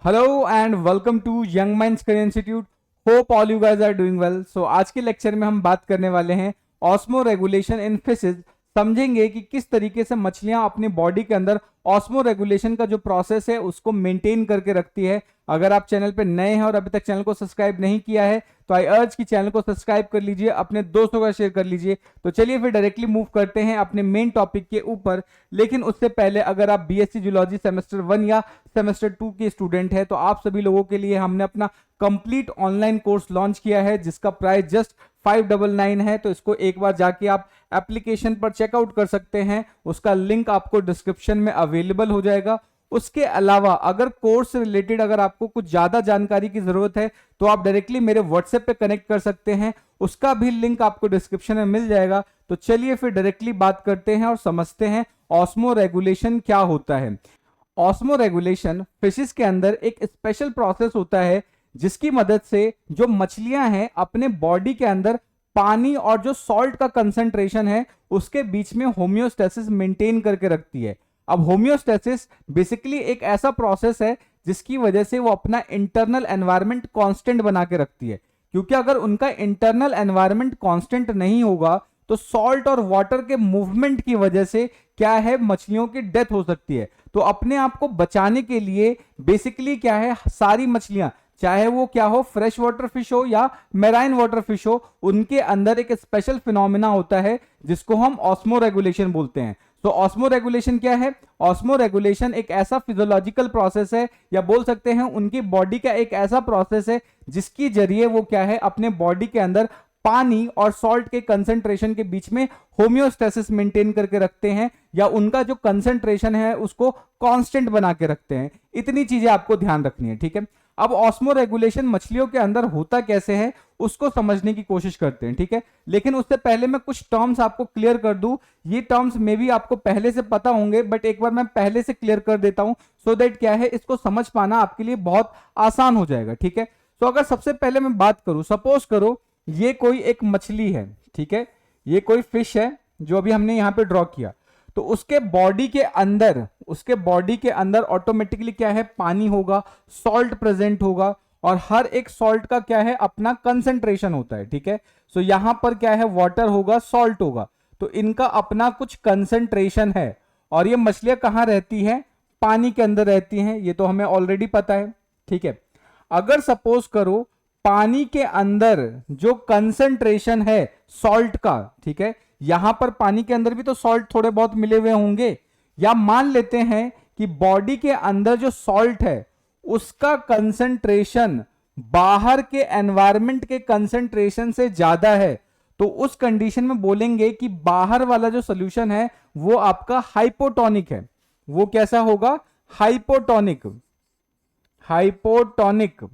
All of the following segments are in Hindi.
Hello and welcome to young minds career institute. Hope all you guys are doing well. So आज के लेक्चर में हम बात करने वाले हैं ऑस्मो रेगुलेशन इन फिशेज। समझेंगे कि किस तरीके से मछलियां अपनी बॉडी के अंदर ऑस्मो रेगुलेशन का जो प्रोसेस है उसको मेंटेन करके रखती है। अगर आप चैनल पे नए हैं और अभी तक चैनल को सब्सक्राइब नहीं किया है तो आई अर्ज कि चैनल को सब्सक्राइब कर लीजिए, अपने दोस्तों का शेयर कर लीजिए। तो चलिए फिर डायरेक्टली मूव करते हैं अपने मेन टॉपिक के ऊपर। लेकिन उससे पहले अगर आप बीएससी जूलॉजी सेमेस्टर 1 या सेमेस्टर 2 के स्टूडेंट है तो आप सभी लोगों के लिए हमने अपना कंप्लीट ऑनलाइन कोर्स लॉन्च किया है जिसका प्राइस जस्ट 599 है। तो इसको एक बार जाके आप एप्लीकेशन पर चेकआउट कर सकते हैं, उसका लिंक आपको डिस्क्रिप्शन में अवेलेबल हो जाएगा। उसके अलावा अगर कोर्स से रिलेटेड अगर आपको कुछ ज्यादा जानकारी की जरूरत है तो आप डायरेक्टली मेरे व्हाट्सएप पे कनेक्ट कर सकते हैं, उसका भी लिंक आपको डिस्क्रिप्शन में मिल जाएगा। तो चलिए फिर डायरेक्टली बात करते हैं और समझते हैं ऑस्मो रेगुलेशन क्या होता है। ऑस्मो रेगुलेशन फिशेस के अंदर एक स्पेशल प्रोसेस होता है जिसकी मदद से जो मछलियां हैं अपने बॉडी के अंदर पानी और जो सॉल्ट का कंसंट्रेशन है उसके बीच में होम्योस्टेसिस मेंटेन करके रखती है। अब होम्योस्टेसिस बेसिकली एक ऐसा प्रोसेस है जिसकी वजह से वो अपना इंटरनल एनवायरनमेंट कांस्टेंट बना के रखती है, क्योंकि अगर उनका इंटरनल एनवायरनमेंट कांस्टेंट नहीं होगा तो सॉल्ट और वाटर के मूवमेंट की वजह से क्या है, मछलियों की डेथ हो सकती है। तो अपने आप को बचाने के लिए बेसिकली क्या है, सारी मछलियां चाहे वो क्या हो, फ्रेश वाटर फिश हो या मेराइन वाटर फिश हो, उनके अंदर एक स्पेशल फिनोमिना होता है जिसको हम ऑस्मो रेगुलेशन बोलते हैं। तो ऑस्मो रेगुलेशन क्या है? ऑस्मो रेगुलेशन एक ऐसा फिजियोलॉजिकल प्रोसेस है या बोल सकते हैं उनकी बॉडी का एक ऐसा प्रोसेस है जिसकी जरिए वो क्या है, अपने बॉडी के अंदर पानी और सॉल्ट के कंसंट्रेशन के बीच में होम्योस्टेसिस मेंटेन करके रखते हैं या उनका जो कंसंट्रेशन है उसको कांस्टेंट बना के रखते हैं। इतनी चीजें आपको ध्यान रखनी है, ठीक है। अब ऑस्मो रेगुलेशन मछलियों के अंदर होता कैसे है उसको समझने की कोशिश करते हैं, ठीक है। लेकिन उससे पहले मैं कुछ टर्म्स आपको क्लियर कर दूं। ये टर्म्स मे भी आपको पहले से पता होंगे बट एक बार मैं पहले से क्लियर कर देता हूं सो दैट क्या है, इसको समझ पाना आपके लिए बहुत आसान हो जाएगा, ठीक है। तो अगर सबसे पहले मैं बात करूं, सपोज करो ये कोई एक मछली है, ठीक है, ये कोई फिश है जो अभी हमने यहां पे ड्रॉ किया। तो उसके बॉडी के अंदर ऑटोमेटिकली क्या है, पानी होगा, सॉल्ट प्रेजेंट होगा और हर एक सॉल्ट का क्या है, अपना कंसंट्रेशन होता है, ठीक है। सो यहां पर क्या है, वाटर होगा, सॉल्ट होगा, तो इनका अपना कुछ कंसंट्रेशन है। और ये मछलियां कहां रहती हैं? पानी के अंदर रहती हैं, ये तो हमें ऑलरेडी पता है, ठीक है। अगर सपोज करो पानी के अंदर जो कंसंट्रेशन है सॉल्ट का, ठीक है, यहां पर पानी के अंदर भी तो सॉल्ट थोड़े बहुत मिले हुए होंगे, या मान लेते हैं कि बॉडी के अंदर जो सॉल्ट है उसका कंसंट्रेशन बाहर के एनवायरनमेंट के कंसंट्रेशन से ज्यादा है, तो उस कंडीशन में बोलेंगे कि बाहर वाला जो सोल्यूशन है वो आपका हाइपोटोनिक है। वो कैसा होगा? हाइपोटोनिक। हाइपोटोनिक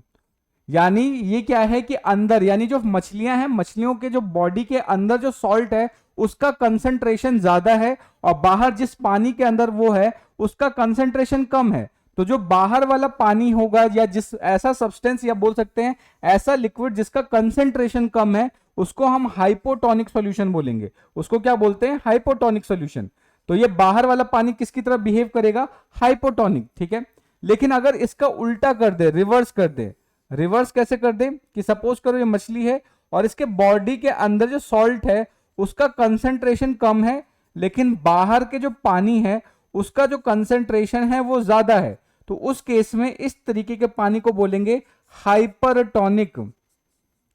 यानी ये क्या है कि अंदर, यानी जो मछलियां हैं, मछलियों के जो बॉडी के अंदर जो सॉल्ट है उसका कंसंट्रेशन ज्यादा है और बाहर जिस पानी के अंदर वो है उसका कंसंट्रेशन कम है। तो जो बाहर वाला पानी होगा या जिस ऐसा सब्सटेंस या बोल सकते हैं ऐसा लिक्विड जिसका कंसंट्रेशन कम है उसको हम हाइपोटोनिक सॉल्यूशन बोलेंगे। उसको क्या बोलते हैं? Hypotonic solution. तो ये बाहर वाला पानी किसकी तरह बिहेव करेगा? हाइपोटोनिक, ठीक है। लेकिन अगर इसका उल्टा कर दे, रिवर्स कर दे, रिवर्स कैसे कर दे कि सपोज करो ये मछली है और इसके बॉडी के अंदर जो सॉल्ट है उसका कंसंट्रेशन कम है लेकिन बाहर के जो पानी है उसका जो कंसंट्रेशन है वो ज्यादा है, तो उस केस में इस तरीके के पानी को बोलेंगे हाइपरटोनिक।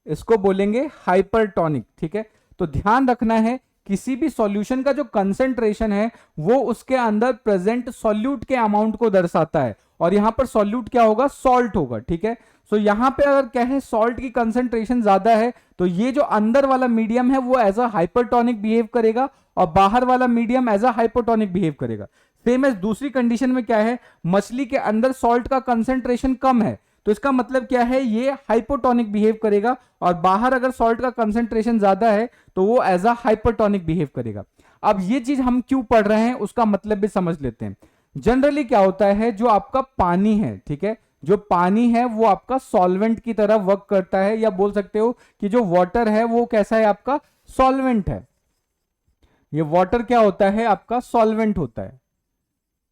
इसको बोलेंगे हाइपरटोनिक, ठीक है। तो ध्यान रखना है किसी भी सॉल्यूशन का जो कंसंट्रेशन है वो उसके अंदर प्रेजेंट सॉल्यूट के अमाउंट को दर्शाता है और यहां पर सॉल्यूट क्या होगा? सॉल्ट होगा, ठीक है। सो यहां पे अगर क्या है, सॉल्ट की कंसंट्रेशन ज्यादा है तो ये जो अंदर वाला मीडियम है वो एज अ हाइपरटोनिक बिहेव करेगा और बाहर वाला medium as a hypotonic behave करेगा। सेम एज दूसरी कंडीशन में क्या है, मछली के अंदर सॉल्ट का कंसंट्रेशन कम है तो इसका मतलब क्या है, ये हाइपोटोनिक बिहेव करेगा और बाहर अगर सॉल्ट का कंसंट्रेशन ज्यादा है तो वो एज अ हाइपरटोनिक बिहेव करेगा। अब ये चीज हम क्यों पढ़ रहे हैं उसका मतलब भी समझ लेते हैं। जनरली क्या होता है, जो आपका पानी है, ठीक है, जो पानी है वो आपका सॉल्वेंट की तरह वर्क करता है, या बोल सकते हो कि जो वाटर है वो कैसा है, आपका सॉल्वेंट है। ये वाटर क्या होता है? आपका सॉल्वेंट होता है,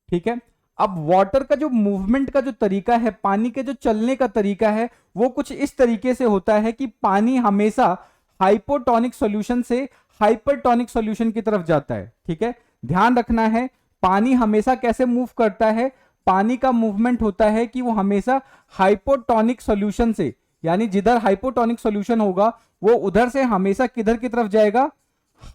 ठीक है। अब वाटर का जो मूवमेंट का जो तरीका है, पानी के जो चलने का तरीका है, वो कुछ इस तरीके से होता है कि पानी हमेशा हाइपोटोनिक सॉल्यूशन से हाइपरटोनिक सॉल्यूशन की तरफ जाता है। ठीक है, ध्यान रखना है, पानी हमेशा कैसे मूव करता है, पानी का मूवमेंट होता है कि वो हमेशा हाइपोटोनिक सॉल्यूशन से, यानी जिधर हाइपोटोनिक सॉल्यूशन होगा वो उधर से हमेशा किधर की तरफ जाएगा,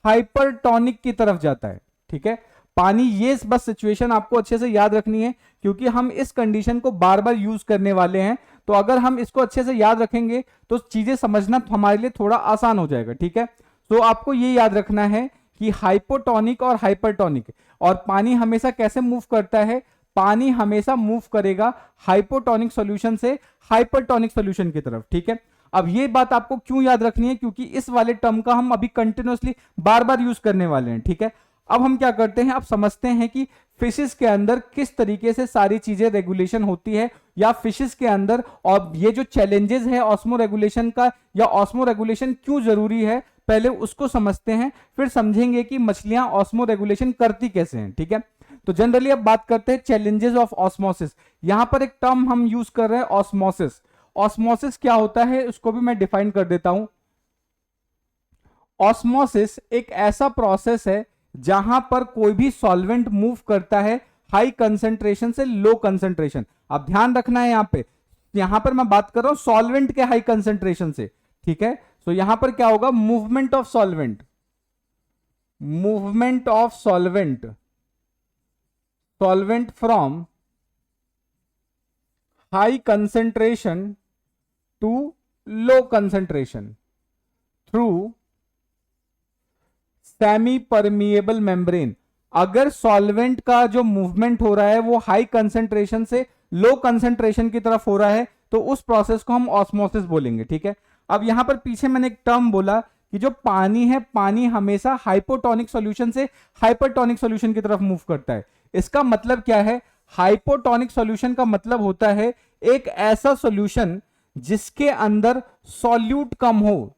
हाइपरटोनिक की तरफ जाता है। ठीक है, पानी, ये बस सिचुएशन आपको अच्छे से याद रखनी है क्योंकि हम इस कंडीशन को बार बार यूज करने वाले हैं। तो अगर हम इसको अच्छे से याद रखेंगे तो चीजें समझना हमारे लिए थोड़ा आसान हो जाएगा। ठीक है, तो आपको ये याद रखना है कि हाइपोटोनिक और हाइपरटोनिक, और पानी हमेशा कैसे मूव करता है, पानी हमेशा मूव करेगा हाइपोटोनिक सॉल्यूशन से हाइपरटोनिक सॉल्यूशन की तरफ। ठीक है, अब ये बात आपको क्यों याद रखनी है, क्योंकि इस वाले टर्म का हम अभी कंटिन्यूअसली बार बार यूज करने वाले हैं। ठीक है, अब हम क्या करते हैं, अब समझते हैं कि फिशेस के अंदर किस तरीके से सारी चीजें रेगुलेशन होती है, या फिशेस के अंदर, और ये जो चैलेंजेस है ऑस्मो रेगुलेशन का, या ऑस्मो रेगुलेशन क्यों जरूरी है, पहले उसको समझते हैं, फिर समझेंगे कि मछलियां ऑस्मो रेगुलेशन करती कैसे हैं। ठीक है, तो जनरली अब बात करते हैं चैलेंजेस ऑफ ऑस्मोसिस। यहां पर एक टर्म हम यूज कर रहे हैं, ऑस्मोसिस। ऑस्मोसिस क्या होता है उसको भी मैं डिफाइन कर देता हूं। ऑस्मोसिस एक ऐसा प्रोसेस है जहां पर कोई भी सॉल्वेंट मूव करता है हाई कंसंट्रेशन से लो कंसंट्रेशन। अब ध्यान रखना है, यहां पर मैं बात कर रहा हूं सॉल्वेंट के हाई कंसंट्रेशन से। ठीक है, तो यहां पर क्या होगा, movement of solvent, movement of solvent, solvent from high concentration to low concentration through semi permeable membrane. अगर सॉल्वेंट का जो मूवमेंट हो रहा है वो हाई कंसंट्रेशन से लो कंसंट्रेशन की तरफ हो रहा है तो उस प्रोसेस को हम ऑस्मोसिस बोलेंगे। ठीक है, अब यहां पर पीछे मैंने एक टर्म बोला कि जो पानी है, पानी हमेशा हाइपोटोनिक सॉल्यूशन से हाइपरटोनिक सॉल्यूशन की तरफ मूव करता है। इसका मतलब क्या है, हाइपोटोनिक सॉल्यूशन का मतलब होता है एक ऐसा सॉल्यूशन जिसके अंदर सॉल्यूट कम हो,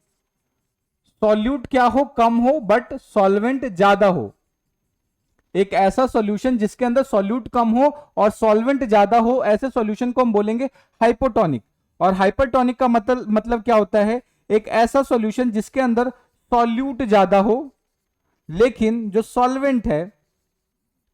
सॉल्यूट क्या हो, कम हो, बट सॉल्वेंट ज्यादा हो। एक ऐसा सॉल्यूशन जिसके अंदर सॉल्यूट कम हो और सॉल्वेंट ज्यादा हो, ऐसे सॉल्यूशन को हम बोलेंगे हाइपोटोनिक। और हाइपरटोनिक का मतलब क्या होता है, एक ऐसा सॉल्यूशन जिसके अंदर सॉल्यूट ज्यादा हो लेकिन जो सॉल्वेंट है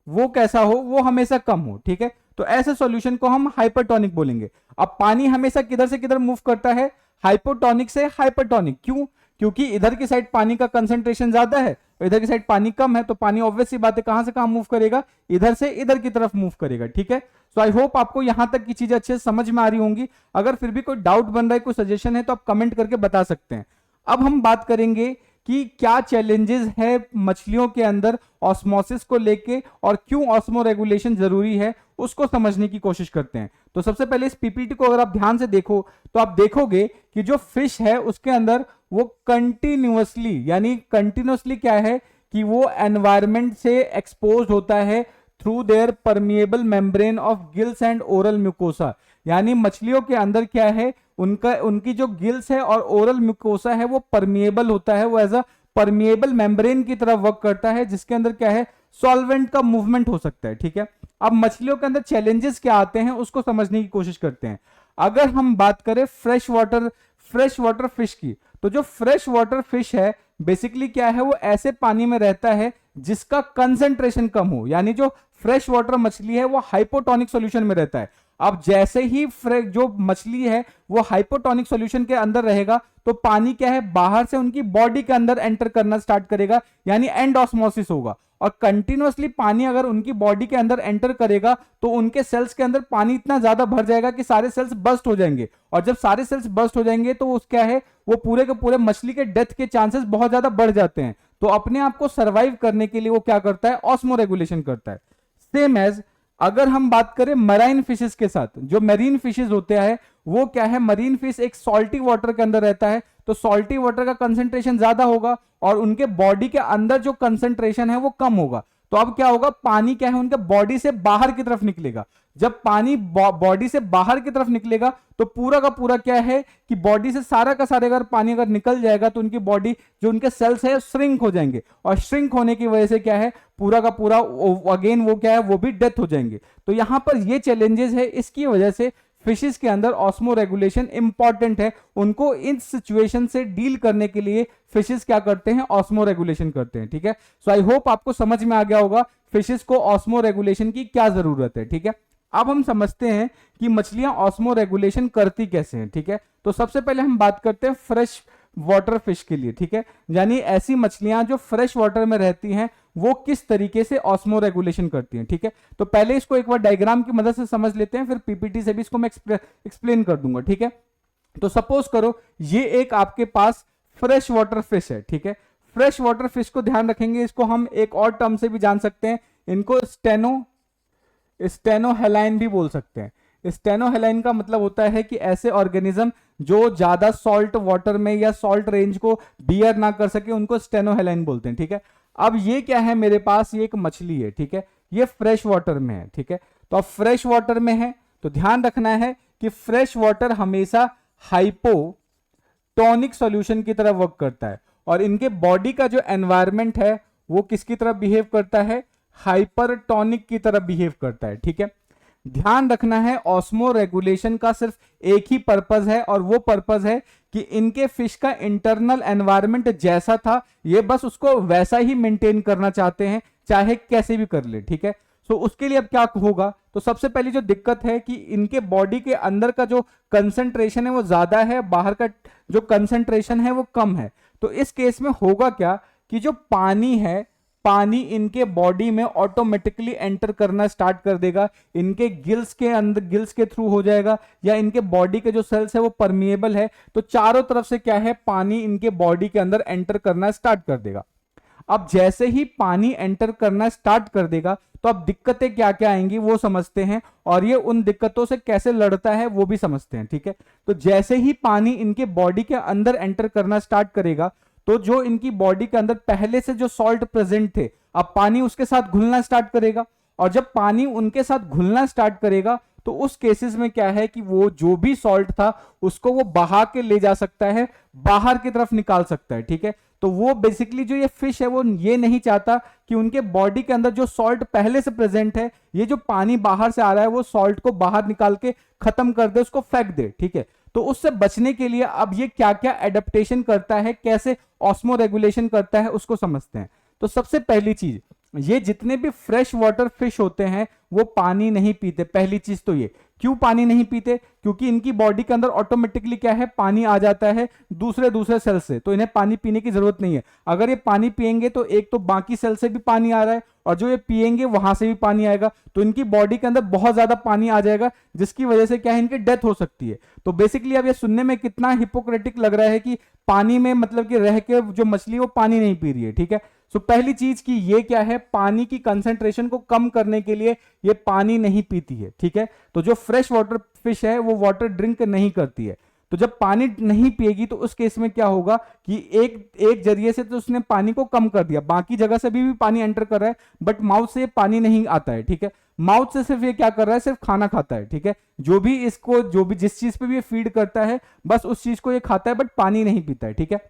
वो कैसा हो, वो हमेशा कम हो। ठीक है, तो ऐसे सॉल्यूशन को हम हाइपरटोनिक बोलेंगे। अब पानी हमेशा किधर से किधर मूव करता है, हाइपोटोनिक से हाइपरटोनिक। क्यों, क्योंकि इधर की साइड पानी का कंसंट्रेशन ज्यादा है और इधर की साइड पानी कम है, तो पानी ऑब्वियस सी बात है कहां से कहां मूव करेगा, इधर से इधर की तरफ मूव करेगा। ठीक है, सो आई होप आपको यहां तक की चीजें अच्छे से समझ में आ रही होंगी। अगर फिर भी कोई डाउट बन रहा है, कोई सजेशन है, तो आप कमेंट करके बता सकते हैं। अब हम बात करेंगे कि क्या चैलेंजेस है मछलियों के अंदर ऑस्मोसिस को लेके और क्यों ऑस्मो रेगुलेशन जरूरी है, उसको समझने की कोशिश करते हैं। तो सबसे पहले इस पीपीटी को अगर आप ध्यान से देखो तो आप देखोगे कि जो फिश है उसके अंदर वो कंटिन्यूअसली, यानी कंटिन्यूअसली क्या है कि वो एनवायरमेंट से एक्सपोज होता है through their permeable membrane of gills and oral mucosa. यानी मछलियों के अंदर क्या है, उनकी जो गिल्स है और ओरल म्यूकोसा है वो परमिएबल होता है, वो एज अ परमिएबल मेम्ब्रेन की तरफ वर्क करता है जिसके अंदर क्या है, सॉल्वेंट का मूवमेंट हो सकता है। ठीक है, अब मछलियों के अंदर चैलेंजेस क्या आते हैं उसको समझने की कोशिश करते हैं। अगर हम बात करें फ्रेश वाटर फिश की, तो जो फ्रेश वाटर फिश है बेसिकली क्या है, वो ऐसे पानी में रहता है जिसका कंसंट्रेशन कम हो, यानी जो फ्रेश वाटर मछली है वो हाइपोटोनिक सॉल्यूशन में रहता है। अब जैसे ही जो मछली है वो हाइपोटोनिक सॉल्यूशन के अंदर रहेगा तो पानी क्या है, बाहर से उनकी बॉडी के अंदर एंटर करना स्टार्ट करेगा, यानी एंड ऑस्मोसिस होगा। और कंटिन्यूअसली पानी अगर उनकी बॉडी के अंदर एंटर करेगा तो उनके सेल्स के अंदर पानी इतना ज्यादा भर जाएगा कि सारे सेल्स बस्ट हो जाएंगे, और जब सारे सेल्स बस्ट हो जाएंगे तो उस क्या है, वो पूरे के पूरे मछली के डेथ के चांसेस बहुत ज्यादा बढ़ जाते हैं। तो अपने आप को सर्वाइव करने के लिए वो क्या करता है, ऑस्मो रेगुलेशन करता है। सेम एज अगर हम बात करें मराइन फिशेस के साथ, जो मरीन फिशेस होते हैं वो क्या है, मरीन फिश एक सॉल्टी वाटर के अंदर रहता है, तो सॉल्टी वाटर का कंसंट्रेशन ज्यादा होगा और उनके बॉडी के अंदर जो कंसंट्रेशन है वो कम होगा। तो अब क्या होगा, पानी क्या है उनके बॉडी से बाहर की तरफ निकलेगा। जब पानी बॉडी से बाहर की तरफ निकलेगा तो पूरा का पूरा क्या है कि बॉडी से सारा का सारा अगर पानी अगर निकल जाएगा तो उनकी बॉडी जो उनके सेल्स है श्रिंक हो जाएंगे, और श्रिंक होने की वजह से क्या है पूरा का पूरा अगेन वो क्या है वो भी डेथ हो जाएंगे। तो यहां पर ये चैलेंजेस है, इसकी वजह से फिशेस के अंदर ऑस्मो रेगुलेशन इंपॉर्टेंट है। उनको इन सिचुएशन से डील करने के लिए फिशेस क्या करते हैं, ऑस्मो रेगुलेशन करते हैं। ठीक है, सो आई होप आपको समझ में आ गया होगा फिशेस को ऑस्मो रेगुलेशन की क्या जरूरत है। ठीक है, अब हम समझते हैं कि मछलियां ऑस्मो रेगुलेशन करती कैसे हैं। ठीक है, तो सबसे पहले हम बात करते हैं फ्रेश वाटर फिश के लिए। ठीक है, यानी ऐसी मछलियां जो फ्रेश वाटर में रहती हैं वो किस तरीके से ऑस्मो रेगुलेशन करती हैं। ठीक है, तो पहले इसको एक बार डायग्राम की मदद से समझ लेते हैं, फिर पीपीटी से भी इसको मैं एक्सप्लेन कर दूंगा। ठीक है, तो सपोज करो ये एक आपके पास फ्रेश वाटर फिश है। ठीक है, फ्रेश वाटर फिश को ध्यान रखेंगे, इसको हम एक और टर्म से भी जान सकते हैं, इनको स्टेनोहेलाइन भी बोल सकते हैं। स्टेनोहेलाइन का मतलब होता है कि ऐसे ऑर्गेनिज्म जो ज्यादा सॉल्ट वाटर में या सॉल्ट रेंज को बियर ना कर सके उनको स्टेनोहेलाइन बोलते हैं। ठीक है, अब ये क्या है मेरे पास, ये एक मछली है। ठीक है, ये फ्रेश वाटर में है। ठीक है, तो अब फ्रेश वाटर में है तो ध्यान रखना है कि फ्रेश वाटर हमेशा हाइपोटोनिक सॉल्यूशन की तरह वर्क करता है, और इनके बॉडी का जो एनवायरमेंट है वो किसकी तरह बिहेव करता है, हाइपरटोनिक की तरह बिहेव करता है। ठीक है, ध्यान रखना है ऑस्मो रेगुलेशन का सिर्फ एक ही पर्पस है, और वो पर्पस है कि इनके फिश का इंटरनल एनवायरनमेंट जैसा था ये बस उसको वैसा ही मेंटेन करना चाहते हैं, चाहे कैसे भी कर ले। ठीक है, तो उसके लिए अब क्या होगा, तो सबसे पहली जो दिक्कत है कि इनके बॉडी के अंदर का जो कंसंट्रेशन है वो ज्यादा है, बाहर का जो कंसंट्रेशन है वो कम है। तो इस केस में होगा क्या कि जो पानी है, पानी इनके बॉडी में ऑटोमेटिकली एंटर करना स्टार्ट कर देगा, इनके गिल्स के अंदर, गिल्स के थ्रू हो जाएगा, या इनके बॉडी के जो सेल्स है वो परमिएबल है, तो चारों तरफ से क्या है पानी इनके बॉडी के अंदर एंटर करना स्टार्ट कर देगा। अब जैसे ही पानी एंटर करना स्टार्ट कर देगा तो अब दिक्कतें क्या क्या आएंगी वो समझते हैं, और ये उन दिक्कतों से कैसे लड़ता है वो भी समझते हैं। ठीक है, तो जैसे ही पानी इनके बॉडी के अंदर एंटर करना स्टार्ट करेगा तो जो इनकी बॉडी के अंदर पहले से जो सॉल्ट प्रेजेंट थे, अब पानी उसके साथ घुलना स्टार्ट करेगा, और जब पानी उनके साथ घुलना स्टार्ट करेगा तो उस केसेस में क्या है कि वो जो भी सॉल्ट था उसको वो बहा के ले जा सकता है, बाहर की तरफ निकाल सकता है। ठीक है, तो वो बेसिकली जो ये फिश है वो ये नहीं चाहता कि उनके बॉडी के अंदर जो सॉल्ट पहले से प्रेजेंट है, ये जो पानी बाहर से आ रहा है वो सॉल्ट को बाहर निकाल के खत्म कर दे, उसको फेंक दे। ठीक है, तो उससे बचने के लिए अब ये क्या क्या एडेप्टेशन करता है, कैसे ऑस्मो रेगुलेशन करता है उसको समझते हैं। तो सबसे पहली चीज, ये जितने भी फ्रेश वाटर फिश होते हैं वो पानी नहीं पीते। पहली चीज तो ये, क्यों पानी नहीं पीते, क्योंकि इनकी बॉडी के अंदर ऑटोमेटिकली क्या है पानी आ जाता है दूसरे सेल से, तो इन्हें पानी पीने की जरूरत नहीं है। अगर ये पानी पिएंगे तो एक तो बाकी सेल से भी पानी आ रहा है, और जो ये पिएंगे वहां से भी पानी आएगा, तो इनकी बॉडी के अंदर बहुत ज्यादा पानी आ जाएगा, जिसकी वजह से क्या है इनकी डेथ हो सकती है। तो बेसिकली अब ये सुनने में कितना हिपोक्रेटिक लग रहा है कि पानी में मतलब कि रह के जो मछली वो पानी नहीं पी रही है। ठीक है, सो पहली चीज की ये क्या है, पानी की कंसंट्रेशन को कम करने के लिए ये पानी नहीं पीती है। ठीक है, तो जो फ्रेश वाटर फिश है वो वाटर ड्रिंक नहीं करती है, तो जब पानी नहीं पिएगी तो उस केस में क्या होगा कि एक जरिए से तो उसने पानी को कम कर दिया, बाकी जगह से भी पानी एंटर कर रहा है बट माउथ से पानी नहीं आता है। ठीक है, माउथ से सिर्फ ये क्या कर रहा है, सिर्फ खाना खाता है। ठीक है, जो भी जिस चीज पे भी ये फीड करता है बस उस चीज को ये खाता है बट पानी नहीं पीता है। ठीक है,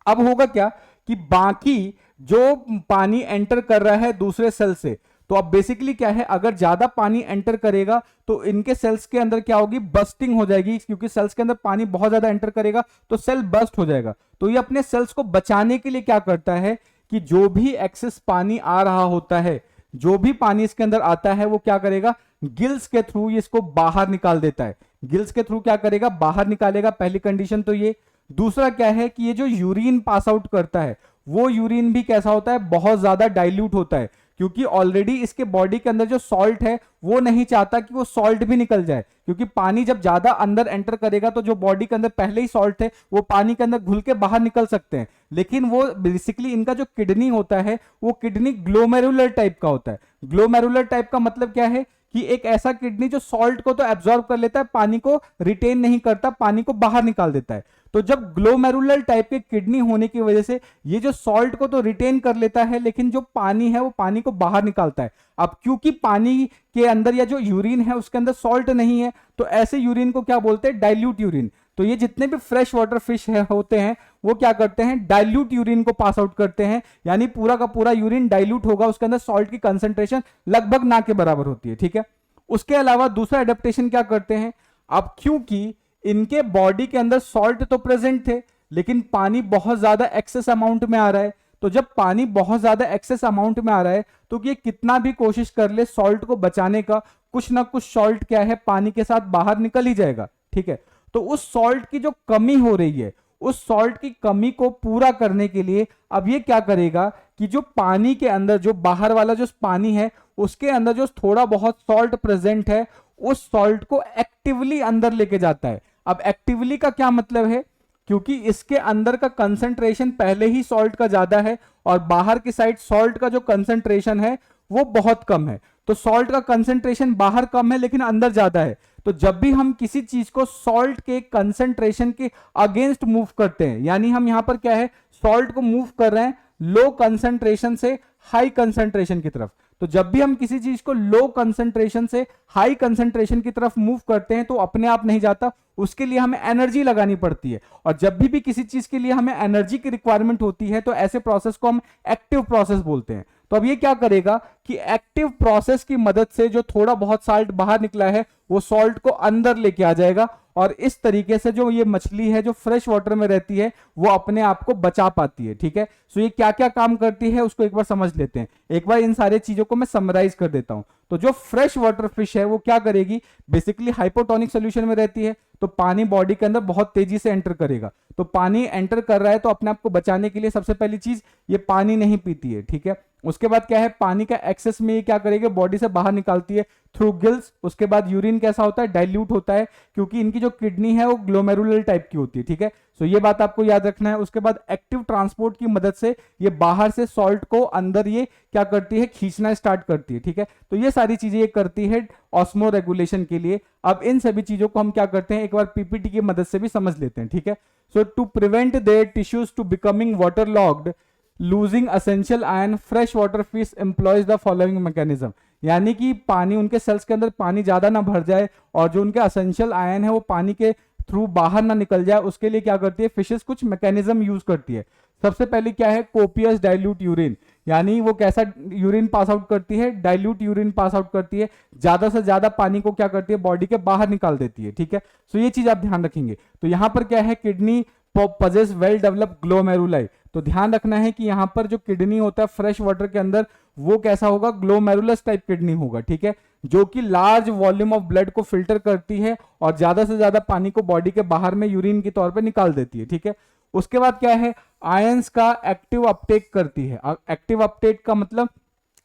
अब होगा क्या कि बाकी जो पानी एंटर कर रहा है दूसरे सेल से, तो अब बेसिकली क्या है, अगर ज्यादा पानी एंटर करेगा तो इनके सेल्स के अंदर क्या होगी, बस्टिंग हो जाएगी, क्योंकि सेल्स के अंदर पानी बहुत ज्यादा एंटर करेगा तो सेल बस्ट हो जाएगा। तो ये अपने सेल्स को बचाने के लिए क्या करता है कि जो भी एक्सेस पानी आ रहा होता है, जो भी पानी इसके अंदर आता है वो क्या करेगा, गिल्स के थ्रू इसको बाहर निकाल देता है। गिल्स के थ्रू क्या करेगा, बाहर निकालेगा, पहली कंडीशन तो ये। दूसरा क्या है कि ये जो यूरिन पास आउट करता है वो यूरिन भी कैसा होता है, बहुत ज्यादा डाइल्यूट होता है, क्योंकि ऑलरेडी इसके बॉडी के अंदर जो सॉल्ट है वो नहीं चाहता कि वो सॉल्ट भी निकल जाए, क्योंकि पानी जब ज्यादा अंदर एंटर करेगा तो जो बॉडी के अंदर पहले ही सॉल्ट है वो पानी के अंदर घुल के बाहर निकल सकते हैं। लेकिन वो बेसिकली इनका जो किडनी होता है वो किडनी ग्लोमेरुलर टाइप का होता है। ग्लोमेरुलर टाइप का मतलब क्या है कि एक ऐसा किडनी जो सॉल्ट को तो एब्जॉर्ब कर लेता है, पानी को रिटेन नहीं करता, पानी को बाहर निकाल देता है। तो जब ग्लोमेरुलर टाइप के किडनी होने की वजह से ये जो सॉल्ट को तो रिटेन कर लेता है, लेकिन जो पानी है वो पानी को बाहर निकालता है। अब क्योंकि पानी के अंदर या जो यूरिन है उसके अंदर सॉल्ट नहीं है, तो ऐसे यूरिन को क्या बोलते हैं, डाइल्यूट यूरिन। तो ये जितने भी फ्रेश वाटर फिश होते हैं वो क्या करते हैं, डाइल्यूट यूरिन को पास आउट करते हैं, यानी पूरा का पूरा यूरिन डाइल्यूट होगा, उसके अंदर सॉल्ट की कंसेंट्रेशन लगभग ना के बराबर होती है। ठीक है, उसके अलावा दूसरा एडेप्टेशन क्या करते हैं, अब क्योंकि इनके बॉडी के अंदर सॉल्ट तो प्रेजेंट थे लेकिन पानी बहुत ज्यादा एक्सेस अमाउंट में आ रहा है, तो जब पानी बहुत ज्यादा एक्सेस अमाउंट में आ रहा है तो ये कितना भी कोशिश कर ले सॉल्ट को बचाने का, कुछ ना कुछ सॉल्ट क्या है पानी के साथ बाहर निकल ही जाएगा। ठीक है, तो उस सॉल्ट की जो कमी हो रही है, उस सॉल्ट की कमी को पूरा करने के लिए अब ये क्या करेगा कि जो पानी के अंदर जो बाहर वाला जो पानी है उसके अंदर जो थोड़ा बहुत सॉल्ट प्रेजेंट है उस सॉल्ट को एक्टिवली अंदर लेके जाता है। अब एक्टिवली का क्या मतलब है, क्योंकि इसके अंदर का कंसंट्रेशन पहले ही सॉल्ट का ज्यादा है और बाहर की साइड सॉल्ट का जो कंसंट्रेशन है वो बहुत कम है, तो सॉल्ट का कंसंट्रेशन बाहर कम है लेकिन अंदर ज्यादा है। तो जब भी हम किसी चीज को सॉल्ट के कंसंट्रेशन के अगेंस्ट मूव करते हैं, यानी हम यहां पर क्या है सॉल्ट को मूव कर रहे हैं लो कंसंट्रेशन से हाई कंसंट्रेशन की तरफ, तो जब भी हम किसी चीज को लो कंसंट्रेशन से हाई कंसंट्रेशन की तरफ मूव करते हैं तो अपने आप नहीं जाता, उसके लिए हमें एनर्जी लगानी पड़ती है, और जब भी किसी चीज के लिए हमें एनर्जी की रिक्वायरमेंट होती है तो ऐसे प्रोसेस को हम एक्टिव प्रोसेस बोलते हैं। तो अब ये क्या करेगा कि एक्टिव प्रोसेस की मदद से जो थोड़ा बहुत सॉल्ट बाहर निकला है वो सॉल्ट को अंदर लेके आ जाएगा, और इस तरीके से जो ये मछली है जो फ्रेश वाटर में रहती है वो अपने आप को बचा पाती है। ठीक है, सो ये क्या क्या काम करती है उसको एक बार समझ लेते हैं। एक बार इन सारे चीजों को मैं समराइज कर देता हूं। तो जो फ्रेश वाटर फिश है वो क्या करेगी, बेसिकली हाइपोटोनिक सोल्यूशन में रहती है, तो पानी बॉडी के अंदर बहुत तेजी से एंटर करेगा, तो पानी एंटर कर रहा है तो अपने आप को बचाने के लिए सबसे पहली चीज ये पानी नहीं पीती है। ठीक है, उसके बाद क्या है पानी का एक्सेस में ये क्या करेगी बॉडी से बाहर निकालती है थ्रू गिल्स। उसके बाद यूरिन कैसा होता है, डाइल्यूट होता है, क्योंकि इनकी जो किडनी है वो ग्लोमेरुलर टाइप की होती है। ठीक है, सो ये बात आपको याद रखना है। उसके बाद एक्टिव ट्रांसपोर्ट की मदद से ये बाहर से सॉल्ट को अंदर ये क्या करती है, खींचना स्टार्ट करती है। ठीक है, तो ये सारी चीजें ये करती है ऑस्मो रेगुलेशन के लिए। अब इन सभी चीजों को हम क्या करते हैं एक बार पीपीटी की मदद से भी समझ लेते हैं। ठीक है, so to prevent their tissues to becoming water locked losing essential ion fresh water fish employs the following mechanism, यानी कि पानी उनके सेल्स के अंदर पानी ज्यादा ना भर जाए और जो उनके असेंशियल आयन है वो पानी के थ्रू बाहर ना निकल जाए, उसके लिए क्या करती है फिशेस कुछ मैकेनिज्म यूज करती है। सबसे पहले क्या है कोपियस डाइल्यूट यूरिन, यानी वो कैसा यूरिन पास आउट करती है, डाइल्यूट यूरिन पास आउट करती है, ज्यादा से ज्यादा पानी को क्या करती है बॉडी के बाहर निकाल देती है। ठीक है, सो ये चीज आप ध्यान रखेंगे। तो यहां पर क्या है kidney possess well develop glomeruli, तो ध्यान रखना है कि यहां पर जो किडनी होता है फ्रेश वाटर के अंदर वो कैसा होगा ग्लोमेरुलस टाइप किडनी होगा। ठीक है, जो कि लार्ज वॉल्यूम ऑफ ब्लड को फिल्टर करती है और ज्यादा से ज्यादा पानी को बॉडी के बाहर में यूरिन के तौर पे निकाल देती है। ठीक है, उसके बाद क्या है आयंस का एक्टिव अपटेक करती है। एक्टिव अपटेक का मतलब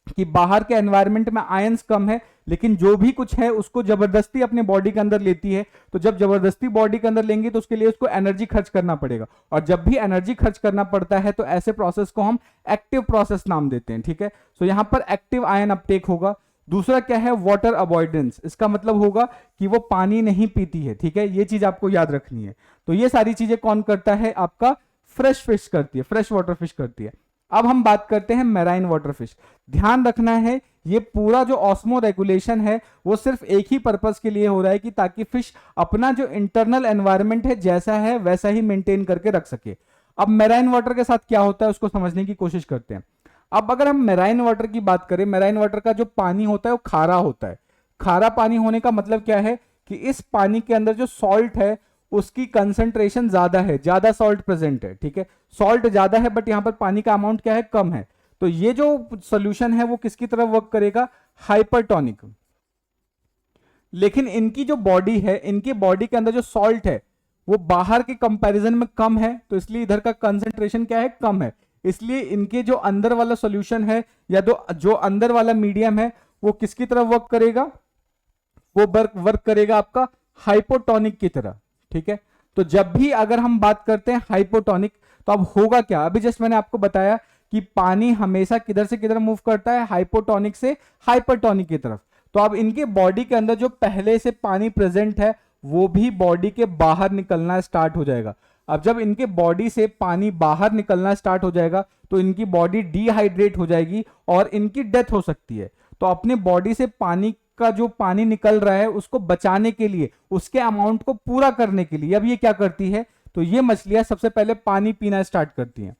कि बाहर के एनवायरनमेंट में आयंस कम है लेकिन जो भी कुछ है उसको जबरदस्ती अपने बॉडी के अंदर लेती है, तो जब जबरदस्ती बॉडी के अंदर लेंगी तो उसके लिए उसको एनर्जी खर्च करना पड़ेगा, और जब भी एनर्जी खर्च करना पड़ता है तो ऐसे प्रोसेस को हम एक्टिव प्रोसेस नाम देते हैं। ठीक है, सो यहां पर एक्टिव आयन अपटेक होगा। दूसरा क्या है वाटर अवॉइडेंस, इसका मतलब होगा कि वो पानी नहीं पीती है। ठीक है, ये चीज आपको याद रखनी है। तो ये सारी चीजें कौन करता है, आपका फ्रेश फिश करती है, फ्रेश वाटर फिश करती है। अब हम बात करते हैं मैराइन वाटर फिश। ध्यान रखना है ये पूरा जो ऑस्मो रेगुलेशन है वो सिर्फ एक ही पर्पस के लिए हो रहा है कि ताकि फिश अपना जो इंटरनल एनवायरनमेंट है जैसा है वैसा ही मेंटेन करके रख सके। अब मैराइन वाटर के साथ क्या होता है उसको समझने की कोशिश करते हैं। अब अगर हम मैराइन वाटर की बात करें, मैराइन वाटर का जो पानी होता है वो खारा होता है। खारा पानी होने का मतलब क्या है कि इस पानी के अंदर जो सॉल्ट है उसकी कंसंट्रेशन ज्यादा है, ज्यादा सॉल्ट प्रेजेंट है। ठीक है, सॉल्ट ज्यादा है बट यहां पर पानी का अमाउंट क्या है, कम है। तो ये जो सॉल्यूशन है वो किसकी तरफ वर्क करेगा, हाइपरटोनिक। लेकिन इनकी जो बॉडी है, इनकी बॉडी के अंदर जो सॉल्ट है वो बाहर के कंपैरिजन में कम है, तो इसलिए इधर का कंसंट्रेशन क्या है, कम है। इसलिए इनके जो अंदर वाला सॉल्यूशन है या जो अंदर वाला मीडियम है वो किसकी तरफ वर्क करेगा, वो वर्क करेगा आपका हाइपोटोनिक की तरह। ठीक है, तो जब भी अगर हम बात करते हैं हाइपोटोनिक तो अब होगा क्या, अभी जस्ट मैंने आपको बताया कि पानी हमेशा किधर से किधर मूव करता है, हाइपोटोनिक से हाइपरटोनिक की तरफ। तो अब इनके बॉडी के अंदर जो पहले से पानी प्रेजेंट है वो भी बॉडी के बाहर निकलना स्टार्ट हो जाएगा। अब जब इनके बॉडी से पानी बाहर निकलना स्टार्ट हो जाएगा तो इनकी बॉडी डिहाइड्रेट हो जाएगी और इनकी डेथ हो सकती है। तो अपने बॉडी से पानी का जो पानी निकल रहा है उसको बचाने के लिए, उसके अमाउंट को पूरा करने के लिए अब ये क्या करती है, तो ये मछलियां सबसे पहले पानी पीना स्टार्ट करती हैं।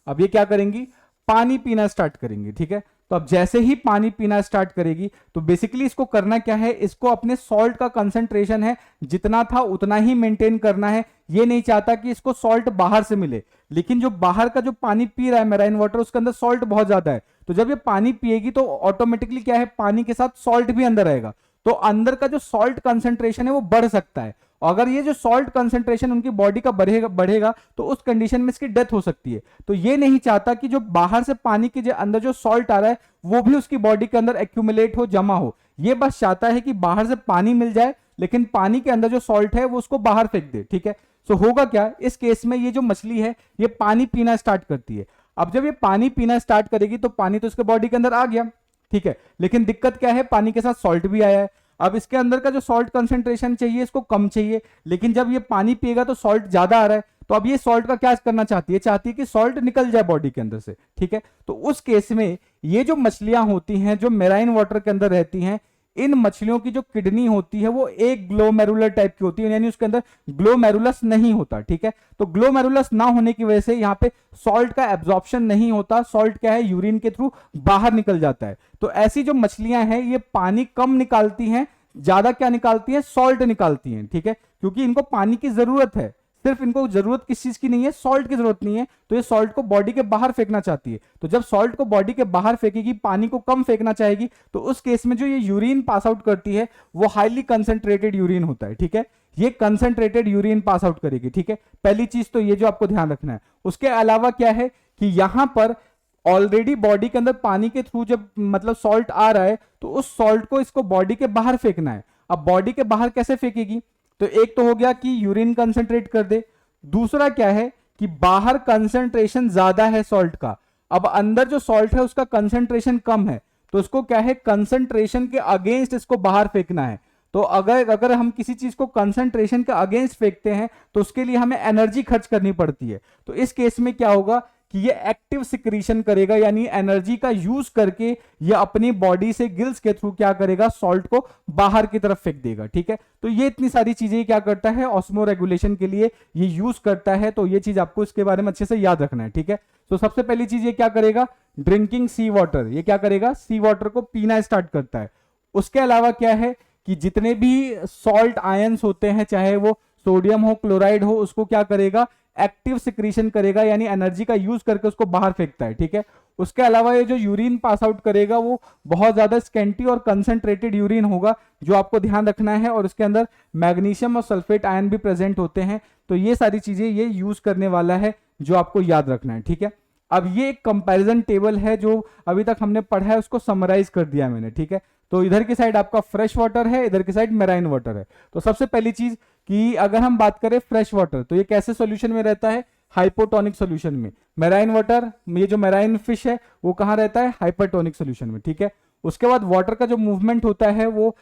अब ये क्या करेंगी, पानी पीना स्टार्ट करेंगी, ठीक है। तो अब जैसे ही पानी पीना स्टार्ट करेगी तो बेसिकली इसको करना क्या है, इसको अपने सॉल्ट का कंसंट्रेशन है जितना था उतना ही मेंटेन करना है। ये नहीं चाहता कि इसको सॉल्ट बाहर से मिले, लेकिन जो बाहर का जो पानी पी रहा है मेराइन वाटर, उसके अंदर सॉल्ट बहुत ज्यादा है। तो जब ये पानी पिएगी तो ऑटोमेटिकली क्या है, पानी के साथ सॉल्ट भी अंदर आएगा, तो अंदर का जो सॉल्ट कंसंट्रेशन है वो बढ़ सकता है। अगर ये जो सॉल्ट कंसंट्रेशन उनकी बॉडी का बढ़ेगा तो उस कंडीशन में इसकी डेथ हो सकती है। तो ये नहीं चाहता कि जो बाहर से पानी के जो अंदर जो सॉल्ट आ रहा है वो भी उसकी बॉडी के अंदर एक्यूमुलेट हो, जमा हो। ये बस चाहता है कि बाहर से पानी मिल जाए लेकिन पानी के अंदर जो सॉल्ट है वो उसको बाहर फेंक दे, ठीक है। सो होगा क्या, इस केस में ये जो मछली है ये पानी पीना स्टार्ट करती है। अब जब ये पानी पीना स्टार्ट करेगी तो पानी तो इसके बॉडी के अंदर आ गया, ठीक है, लेकिन दिक्कत क्या है, पानी के साथ सॉल्ट भी आया है। अब इसके अंदर का जो सॉल्ट कंसंट्रेशन चाहिए इसको कम चाहिए, लेकिन जब ये पानी पिएगा तो सॉल्ट ज्यादा आ रहा है। तो अब ये सॉल्ट का क्या करना चाहती है, चाहती है कि सॉल्ट निकल जाए बॉडी के अंदर से, ठीक है। तो उस केस में ये जो मछलियां होती हैं जो मेराइन वाटर के अंदर रहती हैं, इन मछलियों की जो किडनी होती है वो एक ग्लोमेरुलर टाइप की होती है, यानी उसके अंदर ग्लोमेरुलस नहीं होता, ठीक है। तो ग्लोमेरुलस ना होने की वजह से यहाँ पे सॉल्ट का एब्जॉर्प्शन नहीं होता, सॉल्ट क्या है, यूरिन के थ्रू बाहर निकल जाता है। तो ऐसी जो मछलियां हैं ये पानी कम निकालती हैं, ज्यादा क्या निकालती हैं, सॉल्ट निकालती हैं, ठीक है, क्योंकि इनको पानी की जरूरत है। सिर्फ इनको जरूरत किस चीज की नहीं है, सॉल्ट की जरूरत नहीं है, तो ये सॉल्ट को बॉडी के बाहर फेंकना चाहती है। तो जब सॉल्ट को बॉडी के बाहर फेंकेगी, पानी को कम फेंकना चाहेगी, तो उस केस में जो ये यूरिन पास आउट करती है वो हाईली कंसंट्रेटेड यूरिन होता है, ठीक है। ये कंसंट्रेटेड यूरिन पास आउट करेगी, ठीक है। पहली चीज तो ये जो आपको ध्यान रखना है। उसके अलावा क्या है कि यहां पर ऑलरेडी बॉडी के अंदर पानी के थ्रू जब मतलब सॉल्ट आ रहा है तो उस सॉल्ट को इसको बॉडी के बाहर फेंकना है। अब बॉडी के बाहर कैसे फेंकेगी, तो एक तो हो गया कि यूरिन कंसंट्रेट कर दे, दूसरा क्या है कि बाहर कंसंट्रेशन ज्यादा है सॉल्ट का, अब अंदर जो सॉल्ट है उसका कंसंट्रेशन कम है, तो इसको क्या है, कंसंट्रेशन के अगेंस्ट इसको बाहर फेंकना है। तो अगर हम किसी चीज को कंसंट्रेशन के अगेंस्ट फेंकते हैं तो उसके लिए हमें एनर्जी खर्च करनी पड़ती है। तो इस केस में क्या होगा कि ये एक्टिव सिक्रीशन करेगा, यानी एनर्जी का यूज करके ये अपनी बॉडी से गिल्स के थ्रू क्या करेगा, सॉल्ट को बाहर की तरफ फेंक देगा, ठीक है। तो ये इतनी सारी चीजें क्या करता है, ऑस्मो रेगुलेशन के लिए ये यूज करता है। तो ये चीज आपको इसके बारे में अच्छे से याद रखना है, ठीक है। तो सबसे पहली चीज ये क्या करेगा, ड्रिंकिंग सी वाटर, ये क्या करेगा, सी वाटर को पीना स्टार्ट करता है। उसके अलावा क्या है कि जितने भी सॉल्ट आयंस होते हैं, चाहे वो सोडियम हो, क्लोराइड हो, उसको क्या करेगा, एक्टिव सिक्रीशन करेगा, यानी एनर्जी का यूज करके उसको बाहर फेंकता है, ठीक है। उसके अलावा ये जो यूरिन पास आउट करेगा वो बहुत ज्यादा स्केंटी और कंसंट्रेटेड यूरिन होगा, जो आपको ध्यान रखना है, और उसके अंदर मैग्नीशियम और सल्फेट आयन भी प्रेजेंट होते हैं। तो ये सारी चीजें ये यूज करने वाला है, जो आपको याद रखना है, ठीक है। अब ये एक कंपैरिजन टेबल है जो अभी तक हमने पढ़ा है, उसको समराइज कर दिया मैंने, ठीक है। तो इधर की साइड आपका फ्रेश वाटर है, इधर की साइड मेराइन वाटर है। तो सबसे पहली चीज कि अगर हम बात करें फ्रेश वाटर, तो ये कैसे सॉल्यूशन में रहता है, हाइपोटोनिक सॉल्यूशन में। मेराइन वाटर, ये जो मेराइन फिश है वो कहां रहता है, हाइपरटोनिक सॉल्यूशन में, ठीक है। उसके बाद वाटर का जो मूवमेंट होता है वो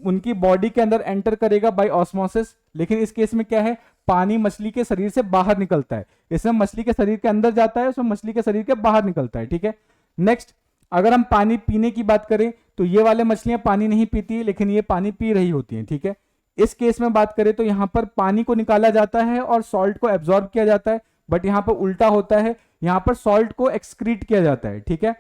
उनकी बॉडी के अंदर एंटर करेगा बाय ऑस्मोसिस, लेकिन इस केस में क्या है, पानी मछली के शरीर से बाहर निकलता है। इसमें मछली के शरीर के अंदर जाता है, उसमें मछली के शरीर के बाहर निकलता है, ठीक है। नेक्स्ट, अगर हम पानी पीने की बात करें तो ये वाले मछलियां पानी नहीं पीती, लेकिन ये पानी पी रही होती हैं, ठीक है। इस केस में बात करें तो यहां पर पानी को निकाला जाता है और सॉल्ट को एब्जॉर्ब किया जाता है, बट यहां पर उल्टा होता है, यहां पर सॉल्ट को एक्सक्रीट किया जाता है, ठीक है।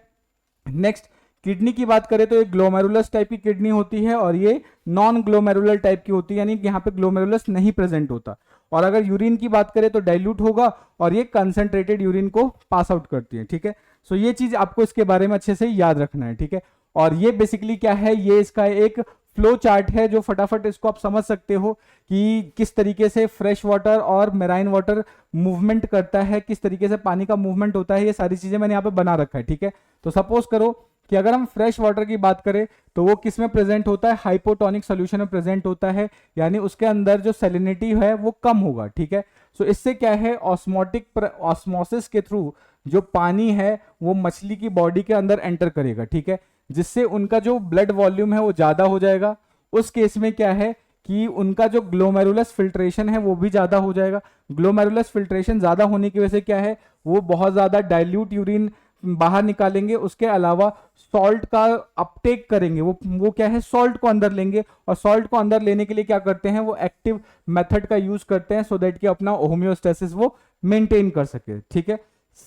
नेक्स्ट, किडनी की बात करें तो ये ग्लोमेरुलस टाइप की किडनी होती है और ये नॉन ग्लोमेरुलर टाइप की होती है, यानी कि यहाँ पे ग्लोमेरुलस नहीं प्रेजेंट होता। और अगर यूरिन की बात करें तो डाइल्यूट होगा और ये कंसंट्रेटेड यूरिन को पास आउट करती है, ठीक है। सो ये चीज आपको इसके बारे में अच्छे से याद रखना है, ठीक है। और ये बेसिकली क्या है, ये इसका एक फ्लो चार्ट है जो फटाफट इसको आप समझ सकते हो कि किस तरीके से फ्रेश वाटर और मेराइन वाटर मूवमेंट करता है, किस तरीके से पानी का मूवमेंट होता है, ये सारी चीजें मैंने यहाँ पे बना रखा है, ठीक है। तो सपोज करो कि अगर हम फ्रेश वाटर की बात करें तो वो किस में प्रेजेंट होता है, हाइपोटोनिक सॉल्यूशन में प्रेजेंट होता है, यानी उसके अंदर जो सैलिनिटी है वो कम होगा, ठीक है। सो इससे क्या है, ऑस्मोसिस के थ्रू जो पानी है वो मछली की बॉडी के अंदर एंटर करेगा, ठीक है, जिससे उनका जो ब्लड वॉल्यूम है वो ज्यादा हो जाएगा। उस केस में क्या है कि उनका जो ग्लोमेरुलस फिल्ट्रेशन है वो भी ज़्यादा हो जाएगा। ग्लोमेरुलस फिल्ट्रेशन ज़्यादा होने की वजह से क्या है, वो बहुत ज़्यादा डाइल्यूट यूरिन बाहर निकालेंगे। उसके अलावा सॉल्ट का अपटेक करेंगे, वो क्या है, सॉल्ट को अंदर लेंगे, और सॉल्ट को अंदर लेने के लिए क्या करते हैं, वो एक्टिव मेथड का यूज करते हैं सो दैट कि अपना होम्योस्टेसिस वो मेंटेन कर सके। ठीक है,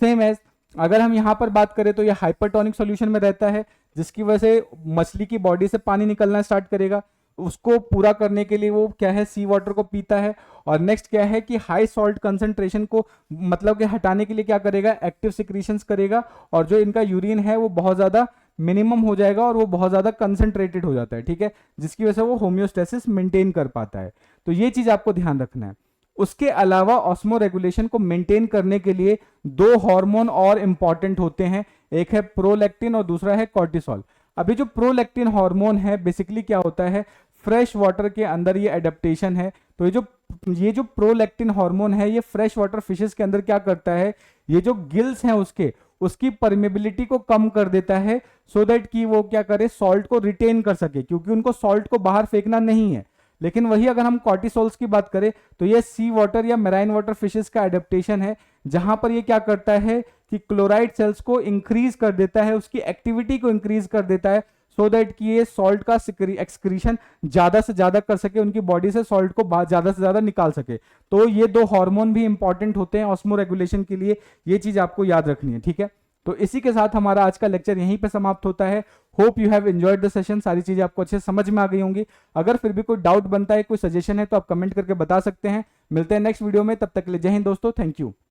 सेम एज अगर हम यहाँ पर बात करें तो ये हाइपरटोनिक सॉल्यूशन में रहता है, जिसकी वजह से मछली की बॉडी से पानी निकलना स्टार्ट करेगा। उसको पूरा करने के लिए वो क्या है, सी वाटर को पीता है। और नेक्स्ट क्या है कि हाई सॉल्ट कंसंट्रेशन को मतलब कि हटाने के लिए क्या करेगा, एक्टिव सिक्रीशंस करेगा, और जो इनका यूरिन है वो बहुत ज्यादा मिनिमम हो जाएगा और वो बहुत ज्यादा कंसंट्रेटेड हो जाता है। ठीक है, जिसकी वजह से वो होम्योस्टेसिस मेंटेन कर पाता है। तो ये चीज आपको ध्यान रखना है। उसके अलावा ऑस्मो रेगुलेशन को मेंटेन करने के लिए दो हार्मोन और इंपॉर्टेंट होते हैं, एक है प्रोलैक्टिन और दूसरा है कॉर्टिसोल। अभी जो प्रोलैक्टिन हार्मोन है बेसिकली क्या होता है, फ्रेश वाटर के अंदर ये एडेप्टेशन है। तो ये जो प्रोलैक्टिन हार्मोन है ये फ्रेश वाटर फिशेस के अंदर क्या करता है, ये जो गिल्स हैं उसकी परमेबिलिटी को कम कर देता है, सो दैट कि वो क्या करे, सॉल्ट को रिटेन कर सके, क्योंकि उनको सॉल्ट को बाहर फेंकना नहीं है। लेकिन वही अगर हम कॉर्टिसोल्स की बात करें तो ये सी वाटर या मेराइन वाटर फिशेस का एडेप्टेशन है, जहां पर ये क्या करता है कि क्लोराइड सेल्स को इंक्रीज कर देता है, उसकी एक्टिविटी को इंक्रीज कर देता है, सो दैट कि ये सॉल्ट का एक्सक्रीशन ज्यादा से ज्यादा कर सके, उनकी बॉडी से सॉल्ट को ज्यादा से ज्यादा निकाल सके। तो ये दो हार्मोन भी इंपॉर्टेंट होते हैं ऑस्मो रेगुलेशन के लिए, ये चीज आपको याद रखनी है। ठीक है, तो इसी के साथ हमारा आज का लेक्चर यहीं पे समाप्त होता है। Hope you have enjoyed the session, सारी चीजें आपको अच्छे से समझ में आ गई होंगी। अगर फिर भी कोई डाउट बनता है, कोई सजेशन है, तो आप कमेंट करके बता सकते हैं। मिलते हैं नेक्स्ट वीडियो में, तब तक के लिए जय हिंद दोस्तों, थैंक यू।